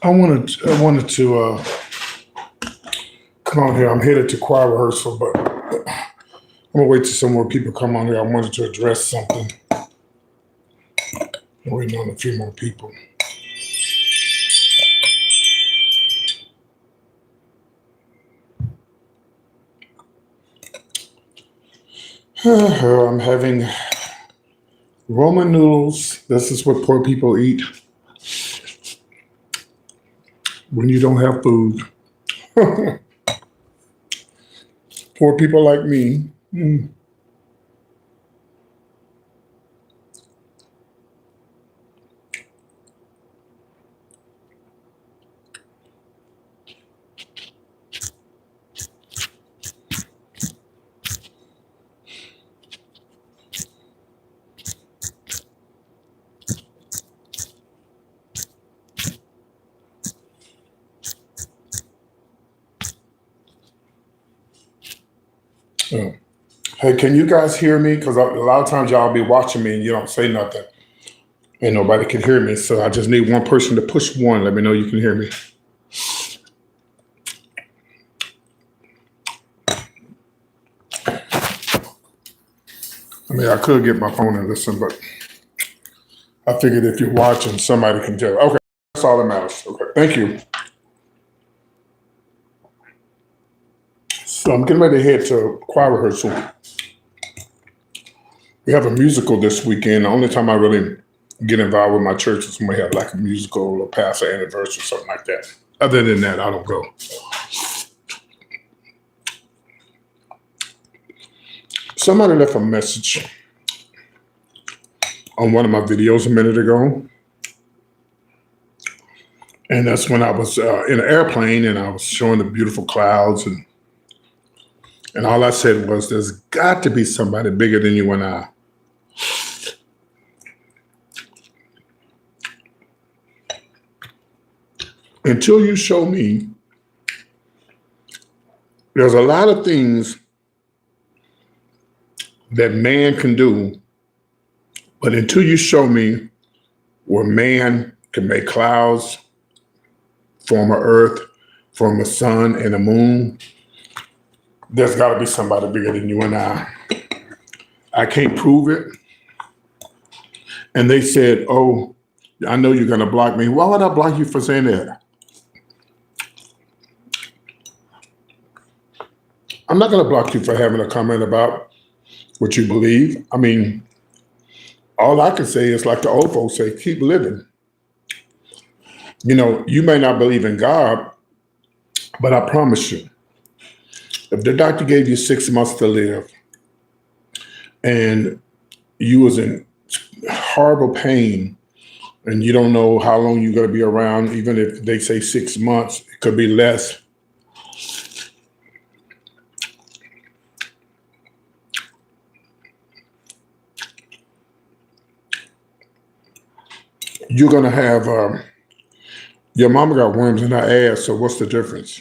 I wanted to come on here. I'm headed to choir rehearsal, but I'm gonna wait till some more people come on here. I wanted to address something. I'm waiting on a few more people. I'm having Roman noodles. This is what poor people eat when you don't have food. Poor people like me. Uh, Hey, can you guys hear me? Because a lot of times y'all be watching me and you don't say nothing, and nobody can hear me. So I just need one person to push one. Let me know you can hear me. I mean, I could get my phone and listen, but I figured if you're watching, somebody can tell. Okay, that's all that matters. Okay, thank you. So I'm getting ready to head to choir rehearsal. We have a musical this weekend. The only time I really get involved with my church is when we have like a musical or pastor anniversary or something like that. Other than that, I don't go. Somebody left a message on one of my videos a minute ago. And that's when I was in an airplane and I was showing the beautiful clouds. And all I said was, there's got to be somebody bigger than you and I. Until you show me, there's a lot of things that man can do, but until you show me where man can make clouds, form an earth, form a sun and a moon, there's got to be somebody bigger than you and I. I can't prove it. And they said, oh, I know you're going to block me. Why would I block you for saying that? I'm not going to block you for having a comment about what you believe. I mean, all I can say is like the old folks say, keep living. You know, you may not believe in God, but I promise you, if the doctor gave you 6 months to live and you was in horrible pain and you don't know how long you're going to be around, even if they say 6 months, it could be less. You're going to have, your mama got worms in her ass, so what's the difference?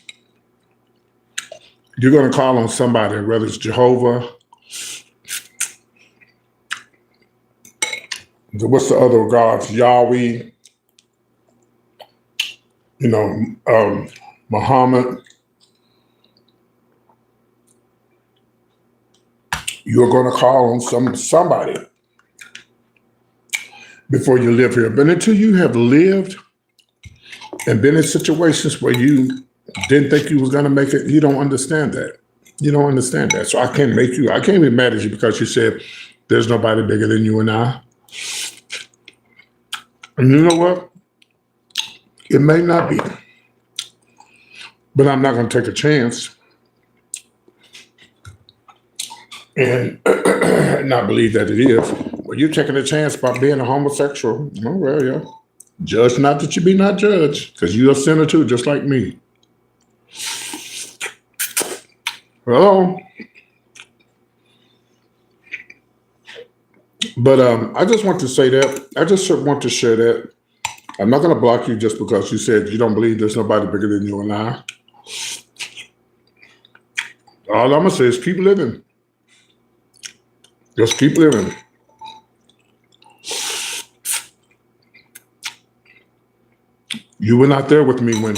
You're going to call on somebody, whether it's Jehovah, what's the other gods, Yahweh, you know, Muhammad. You're going to call on somebody. before you live here. But until you have lived and been in situations where you didn't think you was going to make it, you don't understand that. You don't understand that. So I can't be mad at you because you said there's nobody bigger than you and I. And you know what? It may not be, but I'm not going to take a chance and not believe that it is. Well, you're taking a chance by being a homosexual. Oh, well, yeah. Judge not that you be not judged, because you're a sinner too, just like me. Hello? But I just want to say that. I just want to share that. I'm not going to block you just because you said you don't believe there's nobody bigger than you and I. All I'm going to say is keep living. Just keep living. You were not there with me when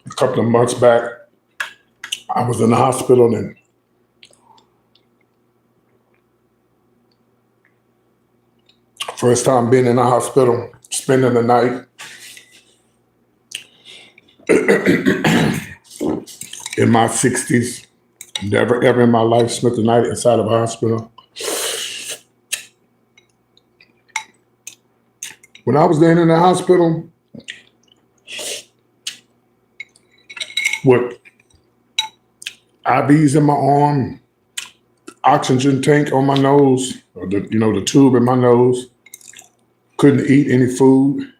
a couple of months back I was in the hospital, and first time being in the hospital, spending the night in my 60s. Never ever in my life spent the night inside of a hospital. When I was there in the hospital with IVs in my arm, oxygen tank on my nose, or the tube in my nose, couldn't eat any food.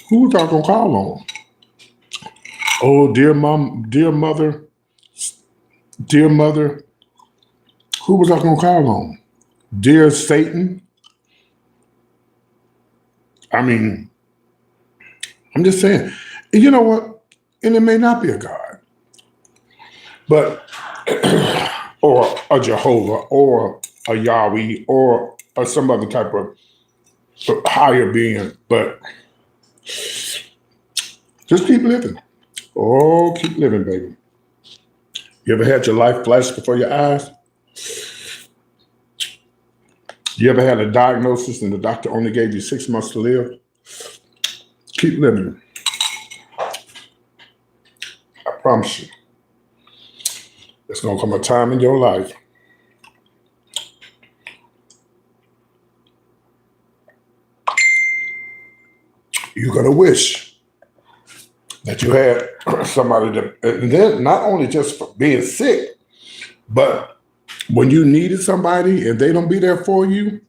Who was I gonna call on? Oh, dear mom, dear mother, who was I gonna call on? Dear Satan? I mean, I'm just saying, you know what? And it may not be a God, but, or a Jehovah, or a Yahweh, or some other type of higher being, but just keep living. Oh, keep living, baby. You ever had your life flash before your eyes? You ever had a diagnosis and the doctor only gave you 6 months to live? Keep living. I promise you. There's going to come a time in your life you're going to wish that you had somebody that, and then not only just for being sick, but when you needed somebody and they don't be there for you,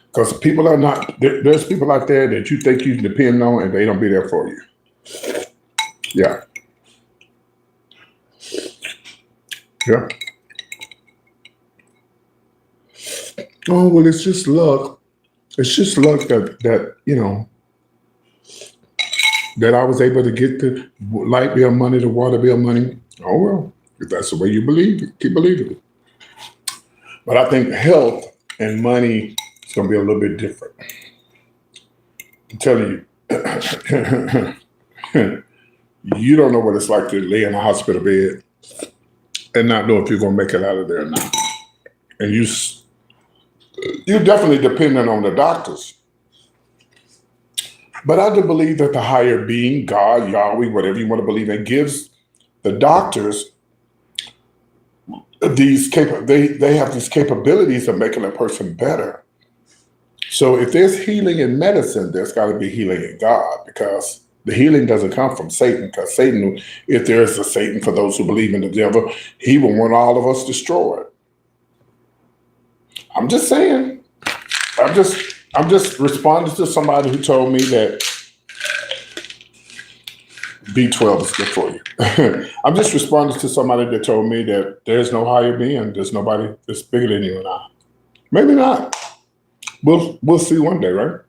because people are not, there's people out there that you think you depend on and they don't be there for you. Yeah. Yeah. Oh, well, it's just luck. It's just luck that that I was able to get the light bill money, the water bill money. Oh, well, if that's the way you believe it, keep believing it. But I think health and money is going to be a little bit different. I'm telling you, you don't know what it's like to lay in a hospital bed and not know if you're going to make it out of there or not. And you're definitely dependent on the doctors. But I do believe that the higher being, God, Yahweh, whatever you want to believe in, gives the doctors they have these capabilities of making a person better. So if there's healing in medicine, there's got to be healing in God, because the healing doesn't come from Satan, because Satan, if there is a Satan for those who believe in the devil, he will want all of us destroyed. I'm just saying. I'm just responding to somebody who told me that B12 is good for you. I'm just responding to somebody that told me that there's no higher being, there's nobody that's bigger than you and I. Maybe not. We'll see one day, right?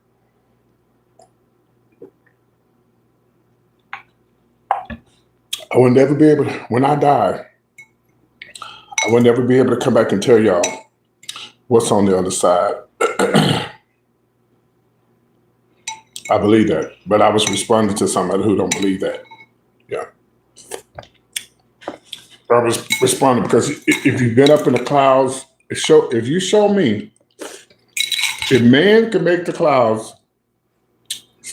I will never be able to, when I die, I will never be able to come back and tell y'all what's on the other side. I believe that, but I was responding to somebody who don't believe that. Yeah. I was responding because if you've been up in the clouds, if you show me if man can make the clouds,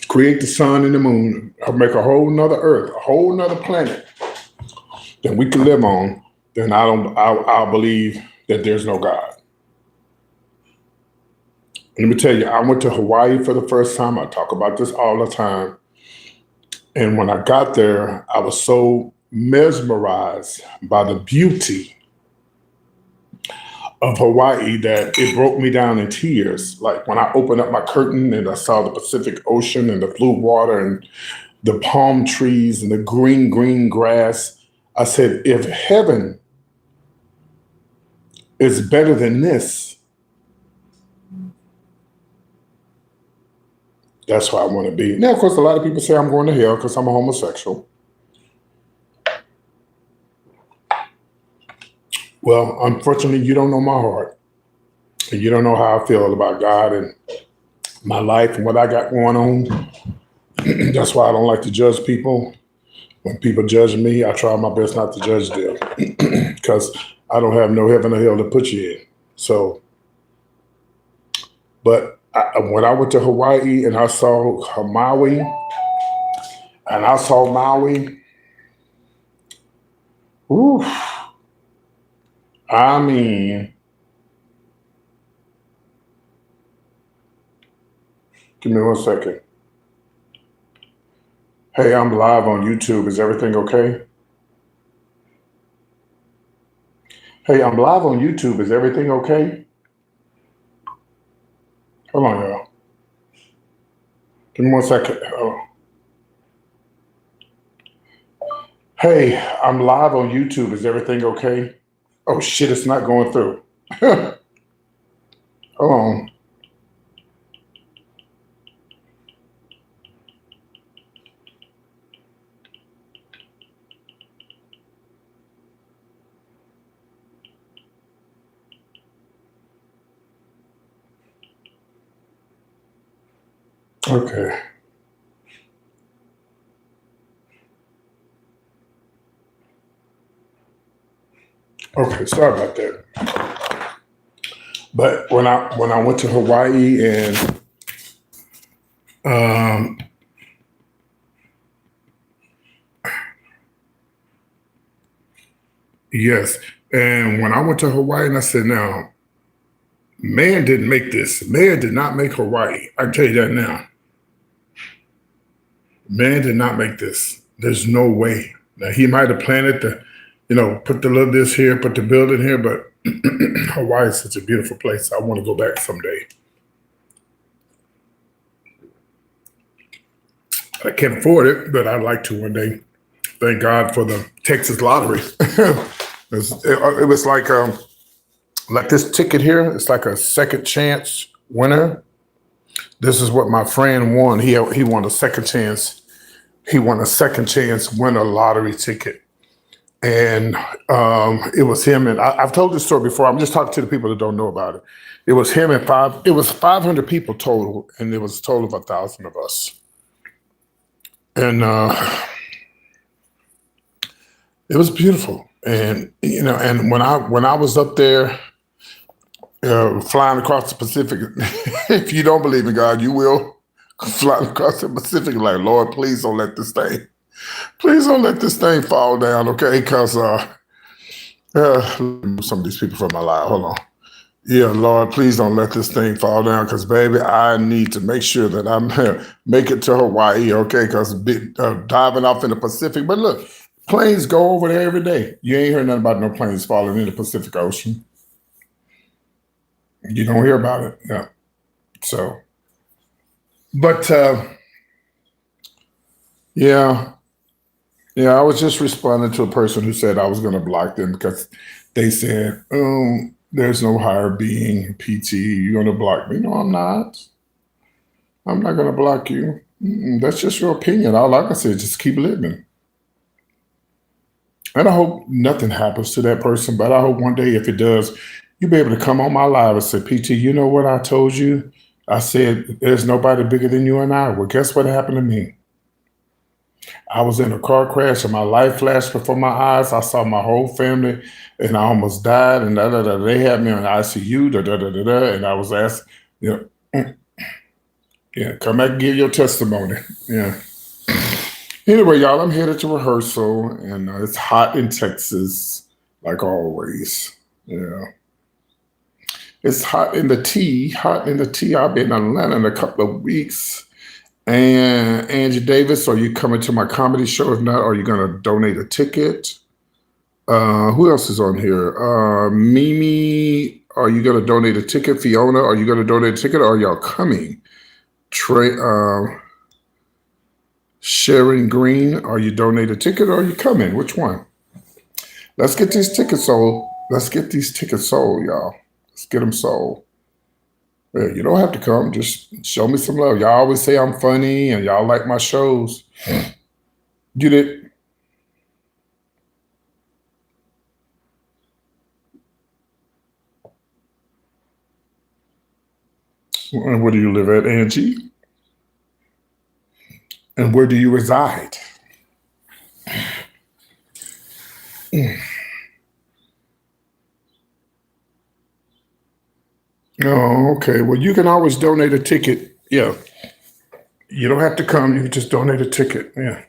create the sun and the moon, or make a whole nother earth, a whole nother planet that we can live on, then I'll believe that there's no God. Let me tell you, I went to Hawaii for the first time. I talk about this all the time. And when I got there, I was so mesmerized by the beauty of Hawaii that it broke me down in tears. Like when I opened up my curtain and I saw the Pacific Ocean and the blue water and the palm trees and the green, green grass, I said, if heaven is better than this, that's where I want to be. Now, of course, a lot of people say I'm going to hell because I'm a homosexual. Well, unfortunately, you don't know my heart. And you don't know how I feel about God and my life and what I got going on. That's why I don't like to judge people. When people judge me, I try my best not to judge them because I don't have no heaven or hell to put you in. So, but when I went to Hawaii and I saw Maui, ooh, I mean, give me 1 second. Hey, I'm live on YouTube. Is everything okay? Hey, I'm live on YouTube. Is everything okay? Hold on, y'all. Give me 1 second. Hey, I'm live on YouTube. Is everything okay? Oh, shit, it's not going through. Hold on. Okay. Okay, sorry about that. But when I went to Hawaii and um, yes, and when I went to Hawaii and I said, now, man didn't make this. Man did not make Hawaii. I can tell you that now. Man did not make this. There's no way. Now he might have planted put the little this here, put the building here, but Hawaii is such a beautiful place. I want to go back someday. I can't afford it, but I'd like to one day. Thank God for the Texas lottery. It was like this ticket here. It's like a second chance winner. This is what my friend won. He won a second chance. He won a second chance winner lottery ticket. And it was him. And I've told this story before. I'm just talking to the people that don't know about it. It was him and it was 500 people total. And it was a total of 1,000 of us. And it was beautiful. And, and when I was up there flying across the Pacific, if you don't believe in God, you will fly across the Pacific like, Lord, please don't let this thing fall down, okay? Because some of these people from my life, hold on. Yeah, Lord, please don't let this thing fall down because, baby, I need to make sure that I'm make it to Hawaii, okay? Because diving off in the Pacific. But look, planes go over there every day. You ain't heard nothing about no planes falling in the Pacific Ocean. You don't hear about it. Yeah. So, but yeah, I was just responding to a person who said I was going to block them because they said, there's no higher being, PT, you're going to block me. No, I'm not. I'm not going to block you. That's just your opinion. All I can say is just keep living. And I hope nothing happens to that person, but I hope one day if it does, you'll be able to come on my live and say, PT, you know what I told you? I said, there's nobody bigger than you and I. Well, guess what happened to me? I was in a car crash and my life flashed before my eyes. I saw my whole family and I almost died. And da, da, da. They had me on ICU, da, da, da, da, da. And I was asked, you know, yeah, come back and give your testimony. Yeah. Anyway, y'all, I'm headed to rehearsal and it's hot in Texas, like always. Yeah. It's hot in the tea, hot in the tea. I'll be in Atlanta in a couple of weeks. And Angie Davis, are you coming to my comedy show? If not, are you going to donate a ticket? Who else is on here? Mimi, are you going to donate a ticket? Fiona, are you going to donate a ticket? Or are y'all coming? Sharon Green, are you donate a ticket or are you coming? Which one? Let's get these tickets sold. Let's get these tickets sold, y'all. Let's get them sold. Yeah, you don't have to come. Just show me some love. Y'all always say I'm funny and y'all like my shows. You did. And where do you live at, Angie? And where do you reside? Oh, okay. Well, you can always donate a ticket. Yeah. You don't have to come. You can just donate a ticket. Yeah.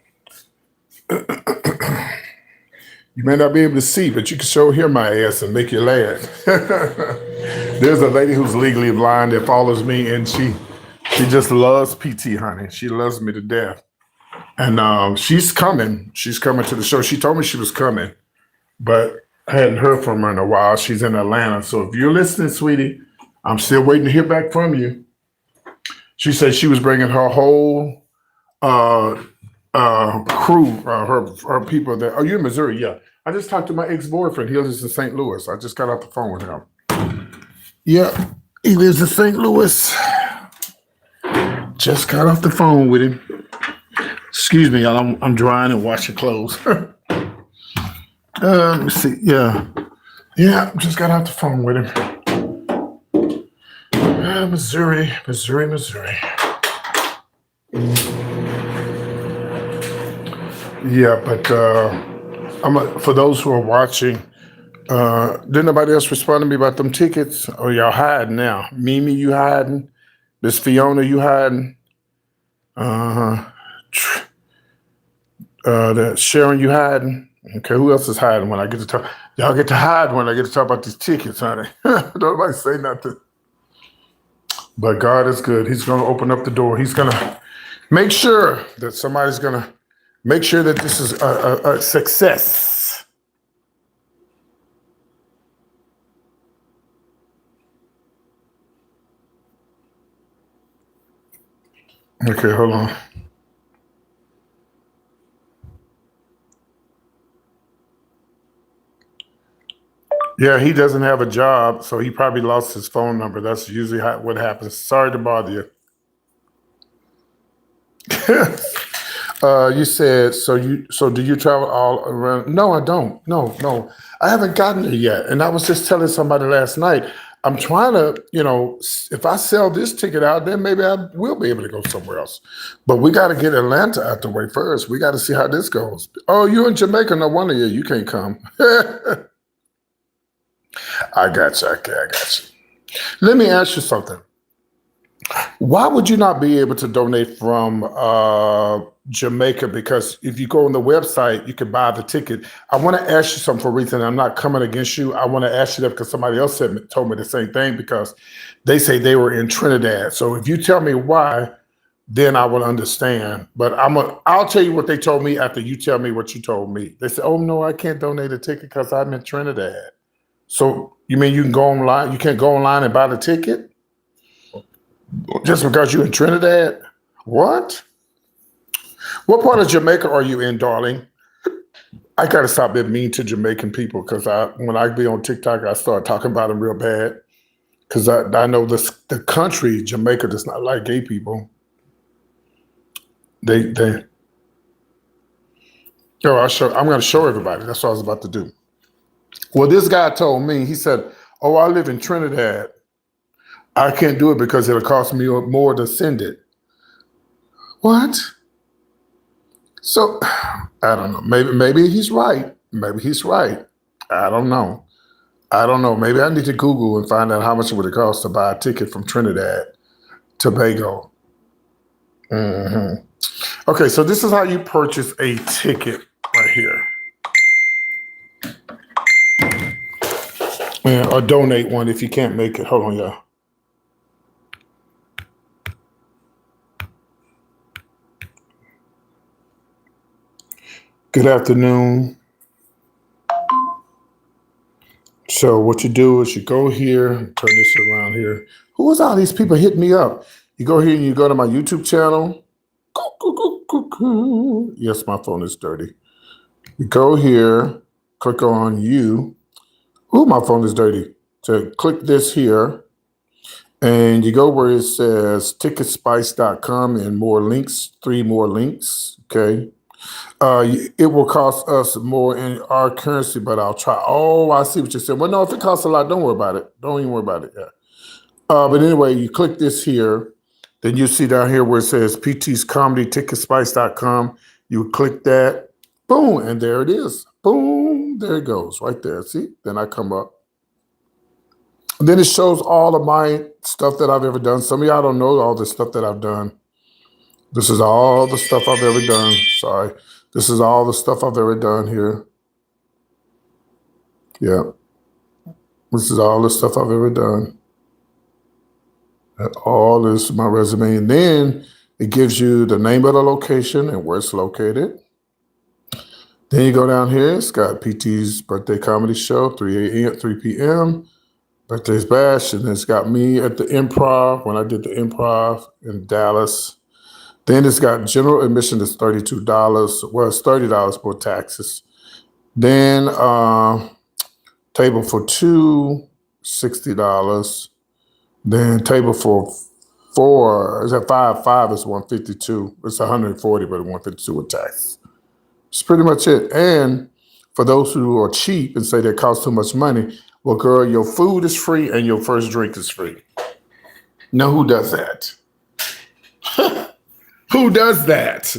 You may not be able to see, but you can show hear my ass and make you laugh. There's a lady who's legally blind that follows me, and she just loves PT, honey. She loves me to death. And she's coming. She's coming to the show. She told me she was coming, but I hadn't heard from her in a while. She's in Atlanta. So if you're listening, sweetie, I'm still waiting to hear back from you. She said she was bringing her whole crew, her people there. Oh, you're in Missouri? Yeah. I just talked to my ex-boyfriend. He lives in St. Louis. I just got off the phone with him. Yeah, he lives in St. Louis. Just got off the phone with him. Excuse me, y'all. I'm drying and washing clothes. Let me see. Yeah, just got off the phone with him. Missouri. Yeah, but for those who are watching, didn't nobody else respond to me about them tickets? Oh, y'all hiding now. Mimi, you hiding? Miss Fiona, you hiding? That Sharon, you hiding? Okay, who else is hiding when I get to talk? Y'all get to hide when I get to talk about these tickets, honey. Don't nobody say nothing. But God is good. He's going to open up the door. He's going to make sure that somebody's going to make sure that this is a success. Okay, hold on. Yeah, he doesn't have a job, so he probably lost his phone number. That's usually what happens. Sorry to bother you. You said, so do you travel all around? No, I don't. No. I haven't gotten there yet. And I was just telling somebody last night, I'm trying to, if I sell this ticket out, then maybe I will be able to go somewhere else. But we got to get Atlanta out the way first. We got to see how this goes. Oh, you're in Jamaica. No wonder you can't come. I got you. Okay, I got you. Let me ask you something. Why would you not be able to donate from Jamaica? Because if you go on the website, you can buy the ticket. I want to ask you something for a reason. I'm not coming against you. I want to ask you that because somebody else told me the same thing because they say they were in Trinidad. So if you tell me why, then I will understand. But I'll tell you what they told me after you tell me what you told me. They said, "Oh no, I can't donate a ticket because I'm in Trinidad." So you mean you can go online? You can't go online and buy the ticket? Just because you're in Trinidad? What? What part of Jamaica are you in, darling? I got to stop being mean to Jamaican people because when I be on TikTok, I start talking about them real bad because I know the country, Jamaica, does not like gay people. I'm going to show everybody. That's what I was about to do. Well, this guy told me, he said, "Oh, I live in Trinidad. I can't do it because it'll cost me more to send it." What? So I don't know. Maybe he's right. Maybe he's right. I don't know. I don't know. Maybe I need to Google and find out how much it would cost to buy a ticket from Trinidad to Tobago. Okay, so this is how you purchase a ticket right here. Yeah, or donate one if you can't make it. Hold on, y'all. Good afternoon. So what you do is you go here, turn this around here. Who is all these people hitting me up? You go here and you go to my YouTube channel. Yes, my phone is dirty. You go here, click on you. Ooh, my phone is dirty. So click this here. And you go where it says ticketspice.com and more links, 3 more links. Okay. It will cost us more in our currency, but I'll try. Oh, I see what you're saying. Well, no, if it costs a lot, don't worry about it. Don't even worry about it. Yeah. But anyway, you click this here, then you see down here where it says PT's Comedy, ticketspice.com. You click that, boom, and there it is. Boom, there it goes, right there. See? Then I come up. And then it shows all of my stuff that I've ever done. Some of y'all don't know all the stuff that I've done. This is all the stuff I've ever done. Sorry. This is all the stuff I've ever done here. Yeah. This is all the stuff I've ever done. All this is my resume. And then it gives you the name of the location and where it's located. Then you go down here. It's got PT's birthday comedy show, 3 p.m. Birthday's Bash. And it's got me at the Improv when I did the Improv in Dallas. Then it's got general admission is $32. Well, it's $30 for taxes. Then table for 2, $60. Then table for 4, is that 5 is $152. It's $140, but $152 with tax. It's pretty much it. And for those who are cheap and say that costs too much money, well, girl, your food is free and your first drink is free. Now, who does that? Who does that?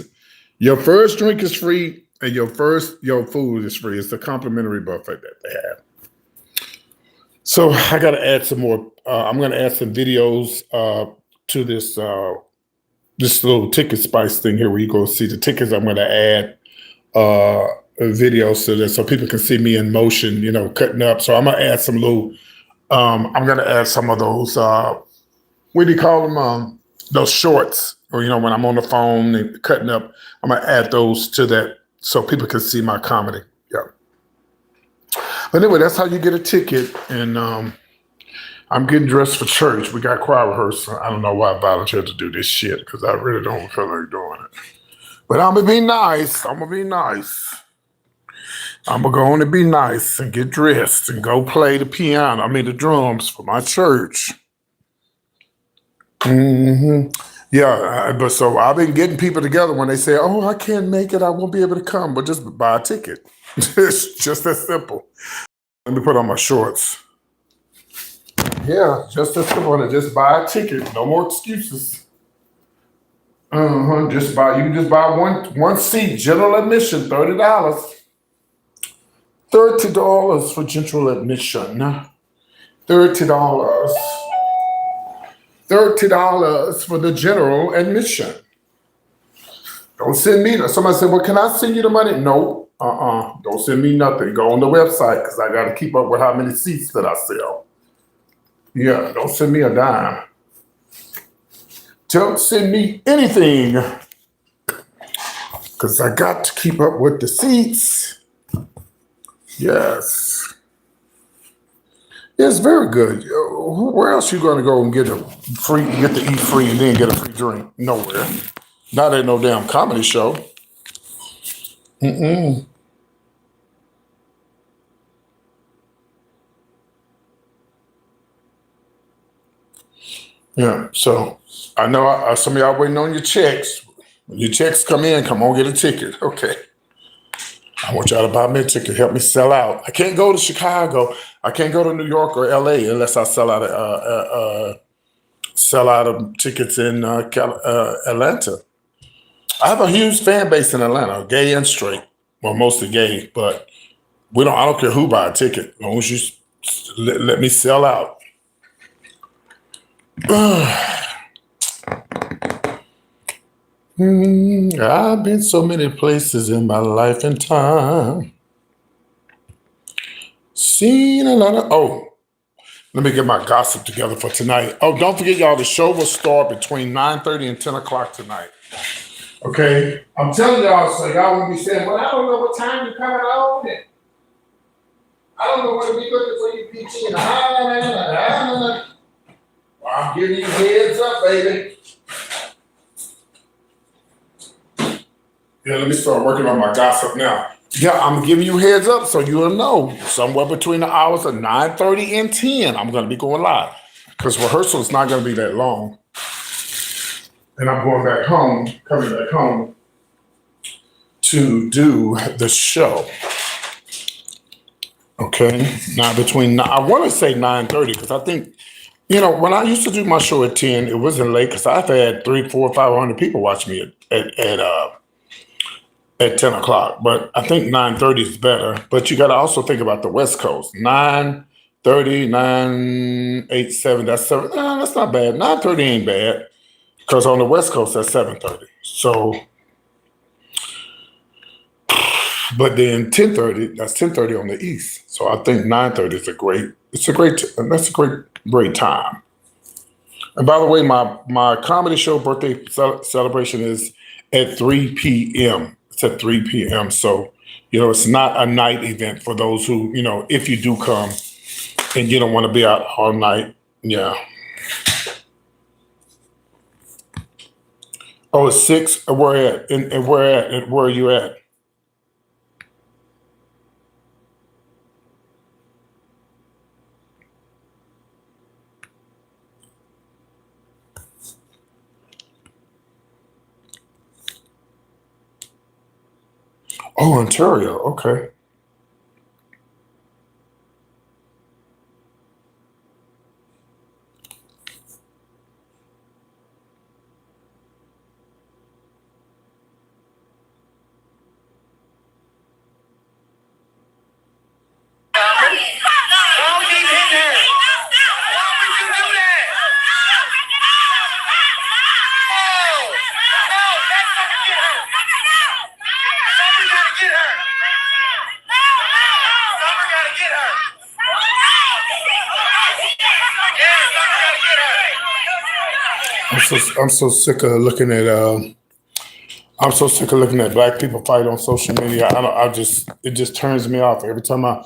Your first drink is free and your food is free. It's a complimentary buffet that they have. So I got to add some more. I'm going to add some videos to this little ticket spice thing here where you go see the tickets. I'm going to add videos to this so people can see me in motion, cutting up. So I'm going to add some little, I'm going to add some of those, what do you call them? Those shorts, or, when I'm on the phone and cutting up, I'm going to add those to that so people can see my comedy. Yeah. But anyway, that's how you get a ticket. And I'm getting dressed for church. We got choir rehearsal. I don't know why I volunteered to do this shit because I really don't feel like doing it. But I'm going to be nice. I'm going to be nice and get dressed and go play the drums for my church. Yeah, but so I've been getting people together when they say, oh, I can't make it, I won't be able to come, but just buy a ticket. It's just that simple. Let me put on my shorts. Yeah, just that simple. Just buy a ticket. No more excuses. You can just buy one seat, general admission, $30. $30 for general admission. $30. $30 for the general admission. Don't send me. Somebody said, well, can I send you the money? No. Don't send me nothing. Go on the website because I got to keep up with how many seats that I sell. Yeah, don't send me a dime. Don't send me anything because I got to keep up with the seats. Yes. It's very good. Where else you going to go and get to eat free and then get a free drink? Nowhere. Not at no damn comedy show. Yeah, so I know some of y'all waiting on your checks. When your checks come in, come on, get a ticket. Okay. I want y'all to buy me a ticket. Help me sell out. I can't go to Chicago. I can't go to New York or LA unless I sell out of tickets in Atlanta. I have a huge fan base in Atlanta, gay and straight. Well, mostly gay, but I don't care who buy a ticket, as long as you let me sell out. I've been so many places in my life and time. Seen a lot of. Oh, let me get my gossip together for tonight. Oh, don't forget, y'all, the show will start between 9:30 and 10 o'clock tonight. Okay? I'm telling y'all, so y'all will be saying, well, I don't know what time you're coming on. And I don't know what to be looking for you, PT. Well, I'm giving you heads up, baby. Yeah, let me start working on my gossip now. Yeah, I'm giving you heads up so you'll know. Somewhere between the hours of 9:30 and 10, I'm going to be going live. Because rehearsal is not going to be that long. And I'm going back home, coming back home to do the show. Okay? Now I want to say 9:30 because I think, when I used to do my show at 10, it wasn't late because I've had 300, 400, 500 people watch me at 10 o'clock. But I think 9:30 is better. But you got to also think about the West Coast. 9:30, 9:87, that's 7. No, that's not bad. 9:30 ain't bad because on the West Coast, that's 7:30. So, but then 10:30, that's 10:30 on the East. So I think 9:30 is that's a great time. And by the way, my comedy show birthday celebration is at 3 p.m. It's at 3 p.m. So, it's not a night event for those who, if you do come and you don't want to be out all night. Yeah. Oh, it's 6? Where at? And where are you at? Oh, Ontario. Okay. I'm so sick of looking at black people fight on social media. It just turns me off every time I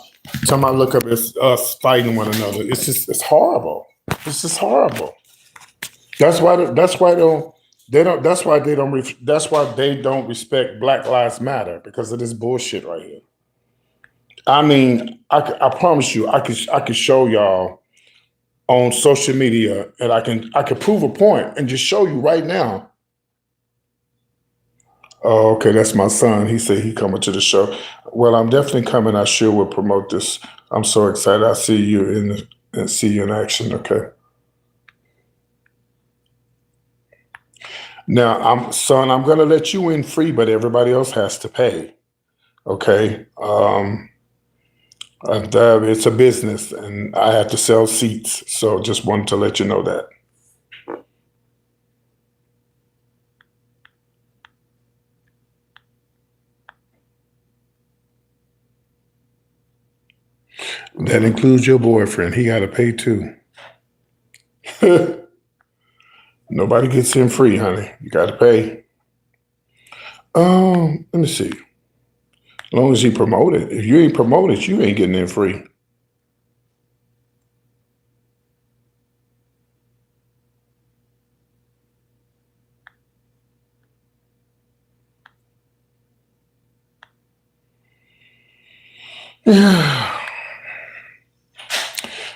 look up. It's us fighting one another. It's horrible. It's just horrible. That's why they don't respect Black Lives Matter because of this bullshit right here. I mean, I promise you, I could show y'all on social media, and I can prove a point and just show you right now. Oh, okay, that's my son. He said he coming to the show. Well, I'm definitely coming. I sure will promote this. I'm so excited. I see you see you in action. Okay. Now, I'm gonna let you in free, but everybody else has to pay. Okay. It's a business, and I have to sell seats. So just wanted to let you know that. That includes your boyfriend. He got to pay too. Nobody gets in free, honey. You got to pay. Let me see. As long as you promote it. If you ain't promote it, you ain't getting in free.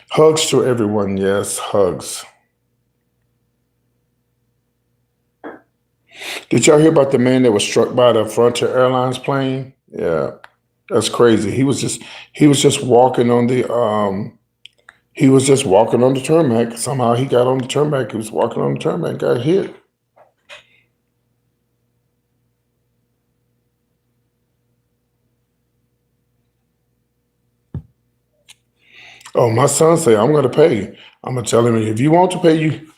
Hugs to everyone. Yes, hugs. Did y'all hear about the man that was struck by the Frontier Airlines plane? Yeah, that's crazy. He was just walking on the tarmac. Somehow he got on the tarmac. He was walking on the tarmac, got hit. Oh, my son say, I'm going to pay you. I'm going to tell him, if you want to pay you,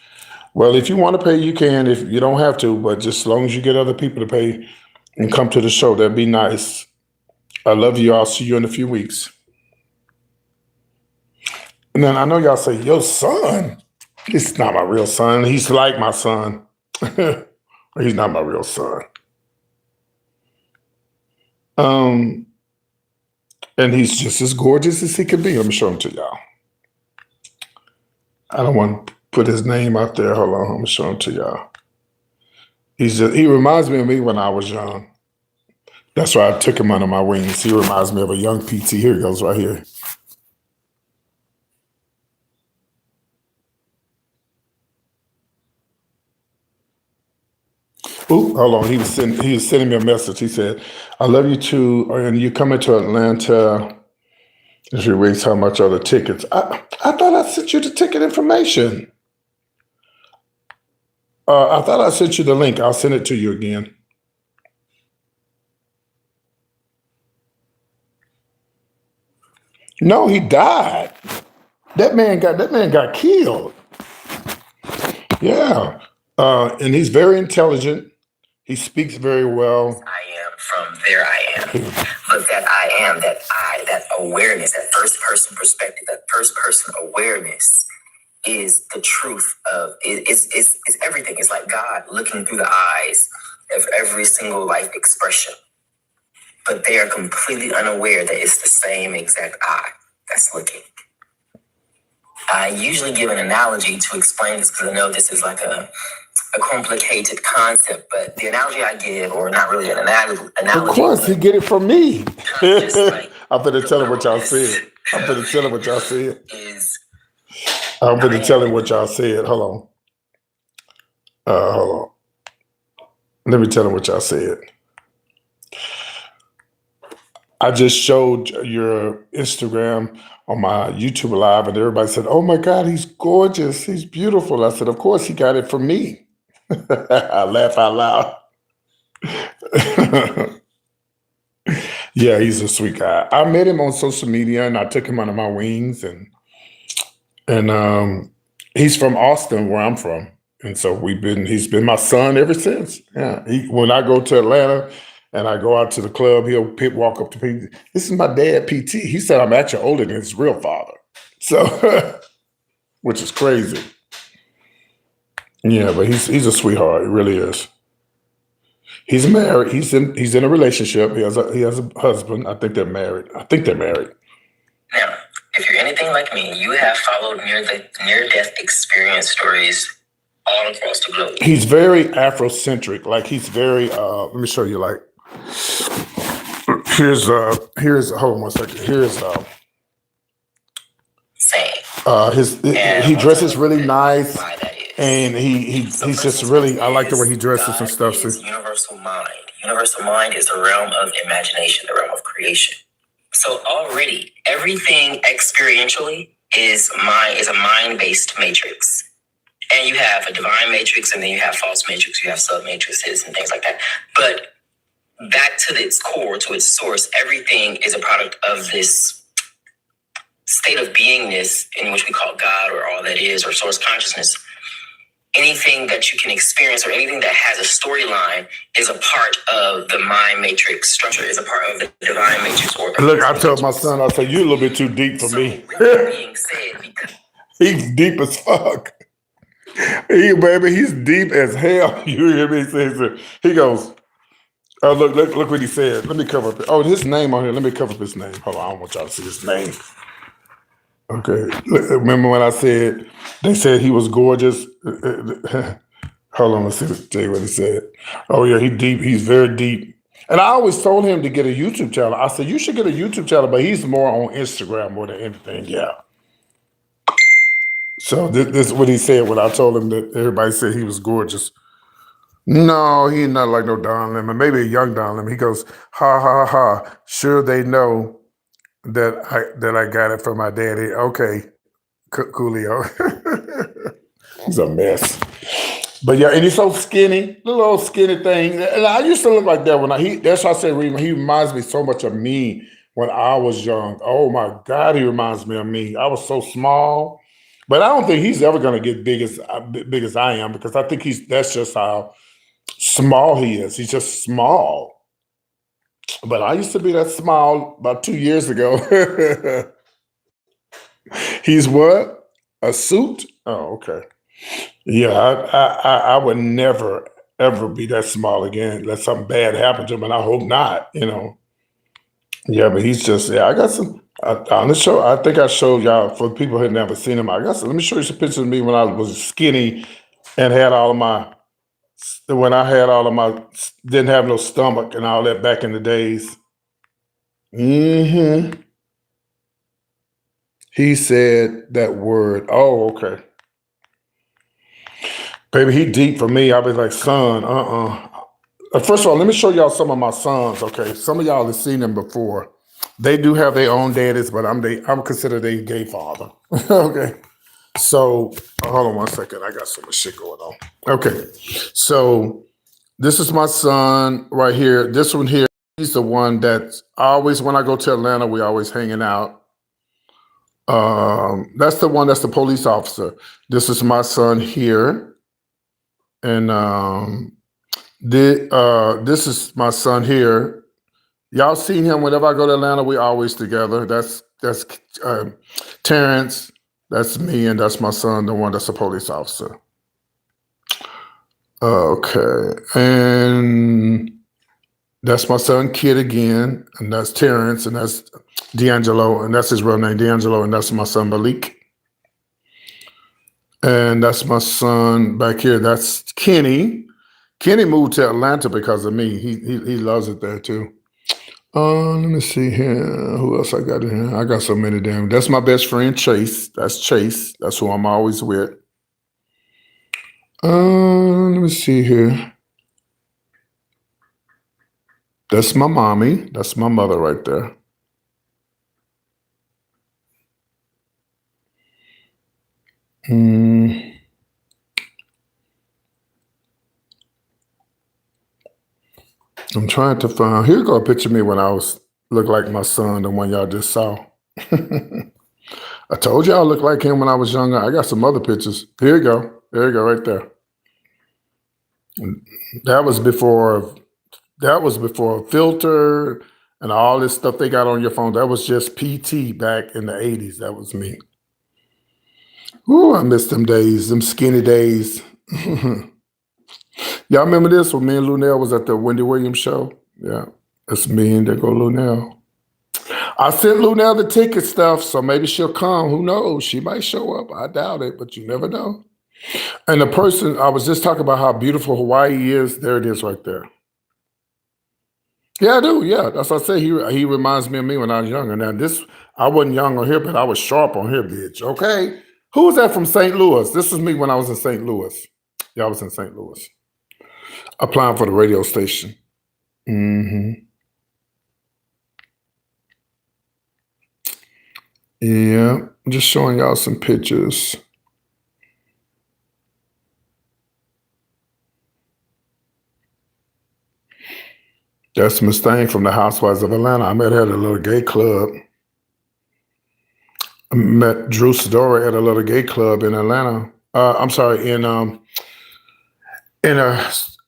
well, if you want to pay, you can. If you don't have to, but just as long as you get other people to pay and come to the show, that'd be nice. I love you. I'll see you in a few weeks. And then I know y'all say, your son? He's not my real son. He's like my son. He's not my real son. And he's just as gorgeous as he could be. Let me show him to y'all. I don't want to put his name out there. Hold on, I'm gonna show him to y'all. He reminds me of me when I was young. That's why I took him under my wings. He reminds me of a young PT. Here he goes, right here. Ooh, hold on. He was sending me a message. He said, I love you too. And you coming to Atlanta in 3 weeks. How much are the tickets? I thought I sent you the ticket information. I thought I sent you the link. I'll send it to you again. No, he died. That man got killed. Yeah. And he's very intelligent. He speaks very well. I am from there I am. But that I am, that awareness, that first person perspective, that first person awareness is the truth of, is everything. It's like God looking through the eyes of every single life expression. But they are completely unaware that it's the same exact eye that's looking. I usually give an analogy to explain this because I know this is like a complicated concept, but the analogy I give, or not really an analogy. Of course, he get it from me. Like, I'm going to tell him what y'all said. I'm going to tell him what y'all said. I'm going to tell him what y'all said. Hold on. Let me tell him what y'all said. I just showed your Instagram on my YouTube live, and everybody said, oh my God, he's gorgeous. He's beautiful. I said, of course, he got it from me. I laugh out loud. Yeah, he's a sweet guy. I met him on social media, and I took him under my wings, and he's from Austin, where I'm from, and so he's been my son ever since. Yeah, when I go to Atlanta and I go out to the club, he'll walk up to me. This is my dad, PT. He said I'm actually older than his real father, so which is crazy. Yeah, but he's a sweetheart. He really is. He's married. He's in a relationship. He has a husband. I think they're married. Now, if you're anything like me, you have followed near-death experience stories all across the globe. He's very Afrocentric. Like he's very. Let me show you. Like here's hold on one second. Here's he dresses really nice. And he's just really, I like the way he dresses and stuff. So universal mind. Universal mind is the realm of imagination, the realm of creation. So already everything experientially is a mind-based matrix. And you have a divine matrix, and then you have false matrix, you have sub-matrices and things like that. But back to its core, to its source, everything is a product of this state of beingness in which we call God, or all that is, or source consciousness. Anything that you can experience, or anything that has a storyline, is a part of the mind matrix structure, is a part of the divine matrix. Look, I told my son, I said, you're a little bit too deep for me. Being said, he's deep as fuck. He's deep as hell. You hear me say? He goes, oh, look what he said. Let me cover up. Oh, his name on here. Let me cover up his name. Hold on, I don't want y'all to see his name. Okay. Remember when I said they said he was gorgeous? Hold on, let's tell you what he said. Oh yeah, he's deep. He's very deep. And I always told him to get a YouTube channel. I said you should get a YouTube channel, but he's more on Instagram more than anything. Yeah. So this is what he said when I told him that everybody said he was gorgeous. No, he's not like no Don Lemon. Maybe a young Don Lemon. He goes, ha ha ha. Sure, they know that I got it from my daddy. Okay, Coolio. He's a mess. But yeah, and he's so skinny, little old skinny thing. And I used to look like that that's why I said he reminds me so much of me when I was young. Oh my God, he reminds me of me. I was so small, but I don't think he's ever going to get big as I am, because I think that's just how small he is. He's just small. But I used to be that small about 2 years ago. He's what? A suit? Oh, okay. Yeah, I would never ever be that small again unless something bad happened to him, and I hope not. Yeah, but he's just, yeah. I got some on the show. I think I showed y'all, for people who had never seen him. I got some. Let me show you some pictures of me when I was skinny and had all of my when I had all of my didn't have no stomach and all that back in the days. Hmm. He said that word. Oh, okay. Baby, he deep for me. I'll be like, son, first of all, let me show y'all some of my sons, okay? Some of y'all have seen them before. They do have their own daddies, but I'm considered a gay father. Okay. So hold on one second. I got so much shit going on. Okay. So this is my son right here. This one here, he's the one that's always, when I go to Atlanta, we always hanging out. That's the one that's the police officer. This is my son here. And this is my son here. Y'all seen him whenever I go to Atlanta, we always together. That's Terrence, that's me, and that's my son, the one that's a police officer. Okay, and that's my son Kid again, and that's Terrence, and that's D'Angelo, and that's his real name, D'Angelo, and that's my son Malik. And that's my son back here, that's Kenny. Kenny moved to Atlanta because of me. He loves it there too. Let me see here. Who else I got in here? I got so many damn. That's my best friend, Chase. That's Chase. That's who I'm always with. Let me see here. That's my mommy. That's my mother right there. I'm trying to find. Here go a picture of me when I looked like my son, the one y'all just saw. I told you I looked like him when I was younger. I got some other pictures. Here you go. There you go, right there. That was before filter and all this stuff they got on your phone. That was just PT back in the 80s. That was me. Ooh, I miss them days, them skinny days. Y'all remember this when me and Lunell was at the Wendy Williams show? Yeah, it's me and there go Lunell. I sent Lunell the ticket stuff, so maybe she'll come. Who knows? She might show up. I doubt it, but you never know. And the person, I was just talking about how beautiful Hawaii is. There it is right there. Yeah, I do. Yeah, that's what I say. He reminds me of me when I was younger. Now I wasn't young on here, but I was sharp on here, bitch. Okay. Who was that from St. Louis? This was me when I was in St. Louis. Yeah, I was in St. Louis. Applying for the radio station. Yeah, I'm just showing y'all some pictures. That's Miss Thing from the Housewives of Atlanta. I met her at a little gay club. I met Drew Sidora at a little gay club in Atlanta. I'm sorry, in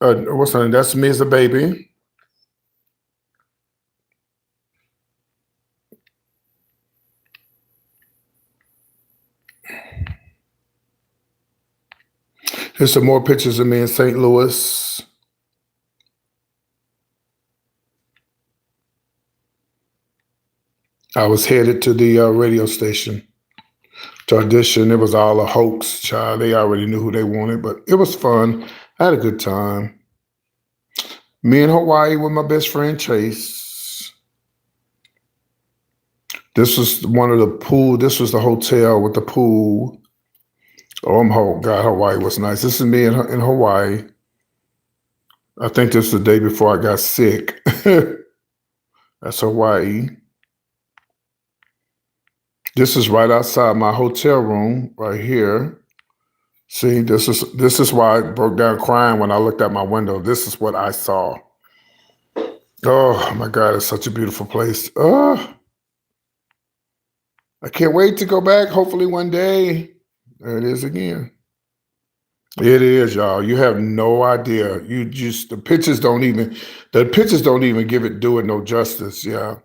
what's her name? That's me as a baby. Here's some more pictures of me in St. Louis. I was headed to the radio station to audition. It was all a hoax, child. They already knew who they wanted, but it was fun. I had a good time. Me in Hawaii with my best friend, Chase. This was one of the pool. This was the hotel with the pool. Oh, God, Hawaii was nice. This is me in Hawaii. I think this is the day before I got sick. That's Hawaii. This is right outside my hotel room, right here. See, this is why I broke down crying when I looked out my window. This is what I saw. Oh my God, it's such a beautiful place. I can't wait to go back. Hopefully one day. There it is again. It is, y'all. You have no idea. The pictures don't even do it no justice. Yeah.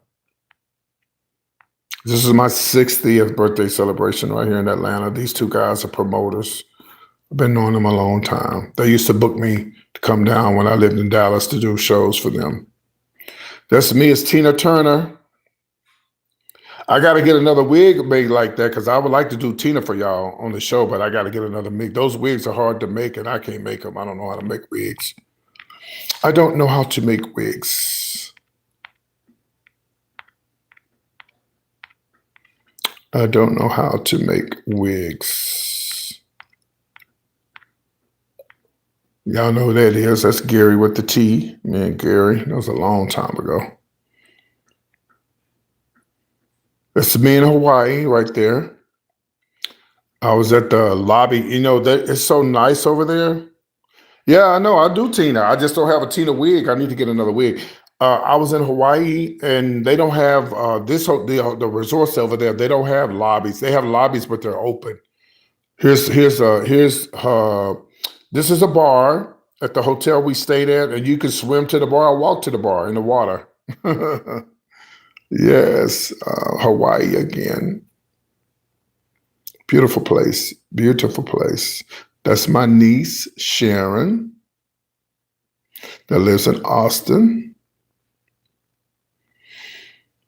This is my 60th birthday celebration right here in Atlanta. These two guys are promoters. I've been knowing them a long time. They used to book me to come down when I lived in Dallas to do shows for them. That's me. It's Tina Turner. I got to get another wig made like that because I would like to do Tina for y'all on the show, but I got to get another wig. Those wigs are hard to make, and I can't make them. I don't know how to make wigs. I don't know how to make wigs. I don't know how to make wigs. Y'all know who that is. That's Gary with the T. Me and Gary. That was a long time ago. That's me in Hawaii right there. I was at the lobby. You know, it's so nice over there. Yeah, I know. I do Tina. I just don't have a Tina wig. I need to get another wig. I was in Hawaii, and they don't have the resorts over there. They don't have lobbies. They have lobbies, but they're open. This is a bar at the hotel we stayed at, and you can swim to the bar or walk to the bar in the water. Yes, Hawaii again. Beautiful place. Beautiful place. That's my niece, Sharon, that lives in Austin.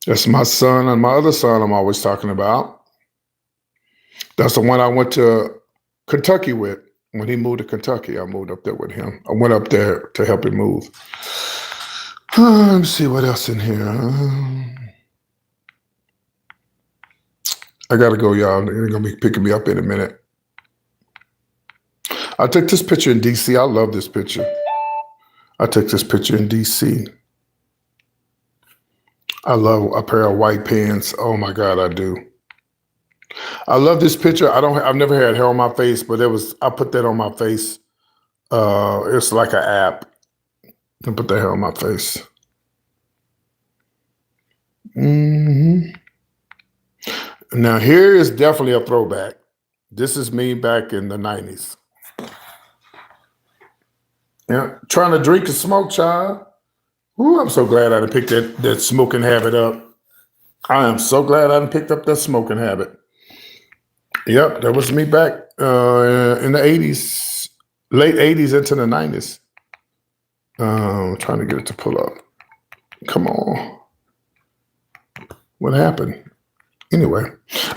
That's my son and my other son I'm always talking about. That's the one I went to Kentucky with. When he moved to Kentucky, I moved up there with him. I went up there to help him move. Let me see what else in here. I got to go, y'all. They're going to be picking me up in a minute. I took this picture in D.C. I love this picture. I took this picture in D.C. I love a pair of white pants. Oh, my God, I do. I love this picture. I've never had hair on my face, but I put that on my face. It's like an app. I put the hair on my face. Now, here is definitely a throwback. This is me back in the 90s. Yeah, trying to drink and smoke, child. Ooh, I'm so glad I done picked that smoking habit up. I am so glad I done picked up that smoking habit. Yep, that was me back in the 80s, late 80s into the 90s. I'm trying to get it to pull up. Come on. What happened? Anyway,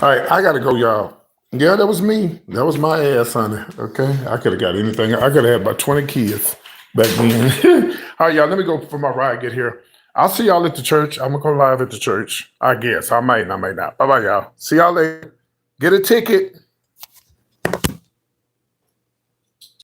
all right, I got to go, y'all. Yeah, that was me. That was my ass, honey. Okay, I could have got anything. I could have had about 20 kids back then. All right, y'all, let me go for my ride, get here. I'll see y'all at the church. I'm going to go live at the church. I guess. I might and I might not. Bye-bye, y'all. See y'all later. Get a ticket.